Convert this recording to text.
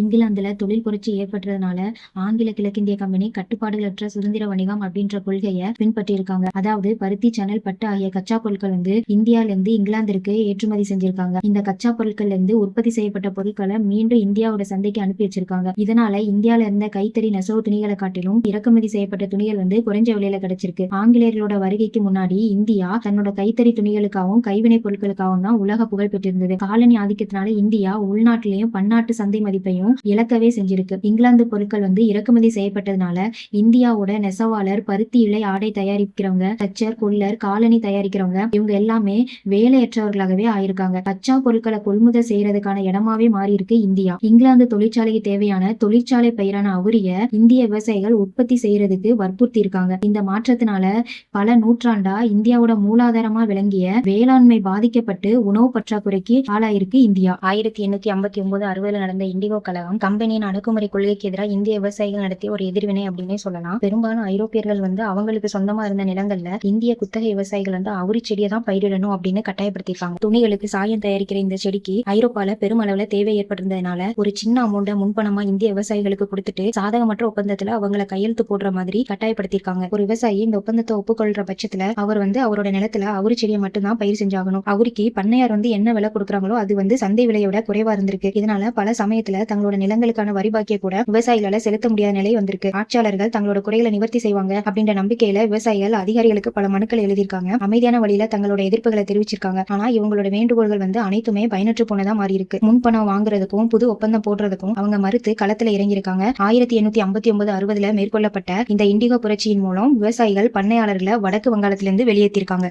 இங்கிலாந்துல தொழில் புரட்சி ஏற்பட்டதுனால ஆங்கில கிழக்கிந்திய கம்பெனி கட்டுப்பாடுகளற்ற சுதந்திர வணிகம் அப்படின்ற கொள்கையை பின்பற்றியிருக்காங்க. அதாவது பருத்தி, சணல், பட்டு ஆகிய கச்சா பொருட்கள் இந்தியால இருந்து இங்கிலாந்திற்கு ஏற்றுமதி செஞ்சிருக்காங்க. இந்த கச்சா பொருட்கள்ல இருந்து உற்பத்தி செய்யப்பட்ட பொருட்களை மீண்டும் இந்தியாவோட சந்தைக்கு அனுப்பி வச்சிருக்காங்க. இதனால இந்தியால இருந்த கைத்தறி நெசவு துணிகளை காட்டிலும் இறக்குமதி செய்யப்பட்ட துணிகள் குறைஞ்ச விலையில கிடைச்சிருக்கு. ஆங்கிலேயர்களோட வருகைக்கு முன்னாடி இந்தியா தன்னோட கைத்தறி துணிகளுக்காகவும் கைவினை பொருட்களுக்காகவும் தான் உலக புகழ் பெற்றிருந்தது. காலனி ஆதிக்கத்தினால இந்தியா உள்நாட்டிலையும் பன்னாட்டு சந்தை மதிப்பையும் இழக்கவே செஞ்சிருக்கு. இங்கிலாந்து பொருட்கள் இறக்குமதி செய்யப்பட்டதுனால இந்தியாவோட நெசவாளர், பருத்தி இழை ஆடை தயாரிக்கிறவங்க, தச்சர், கொல்லர், காலனி தயாரிக்கிறவங்க இவங்க எல்லாமே வேலையற்றவர்களாகவே ஆயிருக்காங்க. கச்சா பொருட்களை கொள்முதல் செய்யறதுக்கான இடமாவே மாறி இருக்கு இந்தியா. இங்கிலாந்து தொழிற்சாலைக்கு தேவையான தொழிற்சாலை பயிரான அவுரிய இந்திய விவசாயிகள் உற்பத்தி செய்யறதுக்கு வற்புறுத்தி இருக்காங்க. இந்த மாற்றத்தினால பல நூற்றாண்டா இந்தியாவோட மூலாதாரமா விளங்கிய வேளாண்மை பாதிக்கப்பட்டு உணவு பற்றாக்குறைக்கு ஆளாயிருக்கு இந்தியா. 1859-60 நடந்த இண்டிகோ கழகம் கம்பெனியின் அடக்குமுறை கொள்கைக்கு எதிராக இந்திய விவசாயிகள் நடத்திய ஒரு எதிர்வினை அப்படின்னே சொல்லலாம். பெரும்பாலும் ஐரோப்பியர்கள் அவங்களுக்கு சொந்தமா இருந்த நிலங்கள்ல இந்திய குத்தகை விவசாயிகள் அவுரி செடியை தான் பயிரிடணும் அப்படின்னு கட்டாயப்படுத்திருக்காங்க. துணிகளுக்கு சாயம் தயாரிக்கிற இந்த செடிக்கு ஐரோப்பால பெருமளவுல தேவை ஏற்பட்டிருந்ததுனால ஒரு சின்ன அமௌண்ட முன்பணமா இந்திய விவசாயிகளுக்கு கொடுத்துட்டு சாதகமற்ற ஒப்பந்தத்துல அவங்களை கையெழுத்து போடுற மாதிரி கட்டாயப்படுத்திருக்காங்க. ஒரு விவசாயி இந்த ஒப்பந்தத்தை ஒப்புக்கொள்ற பட்சத்துல அவர் அவரோட நிலத்துல அவுரி செடியை மட்டும்தான் பயிர் செஞ்சாகணும். அவுரிக்கு பண்ணையார் என்ன விலை கொடுக்குறாங்களோ அது சந்தை விலையோட குறைவா இருந்திருக்கு. இதனால பல சமயத்துல தங்களோட நிலங்களுக்கான வரி பாக்கிய கூட விவசாயிகளால செலுத்த முடியாத நிலை வந்திருக்கு. ஆட்சியாளர்கள் தங்களோட குறைகளை நிவர்த்தி செய்வாங்க அப்படின்ற நம்பிக்கையில விவசாயிகள் அதிகாரிகளுக்கு பல மனுக்கள் எழுதியிருக்காங்க. அமைதியான வழியில தங்களோட எதிர்ப்புகளை தெரிவிச்சிருக்காங்க. ஆனா இவங்களோட வேண்டுகோள்கள் அனைத்துமே பயனற்று போனதா மாறி இருக்கு. முன்பணம் வாங்குறதுக்கும் புது ஒப்பந்தம் போடுறதுக்கும் அவங்க மறுத்து களத்துல இறங்கியிருக்காங்க. 1859-60 மேற்கொள்ளப்பட்ட இந்த இண்டிகோ புரட்சியின் மூலம் விவசாயிகள் பண்ணையாளர்களை வடக்கு வங்காளத்திலிருந்து வெளியேற்றிருக்காங்க.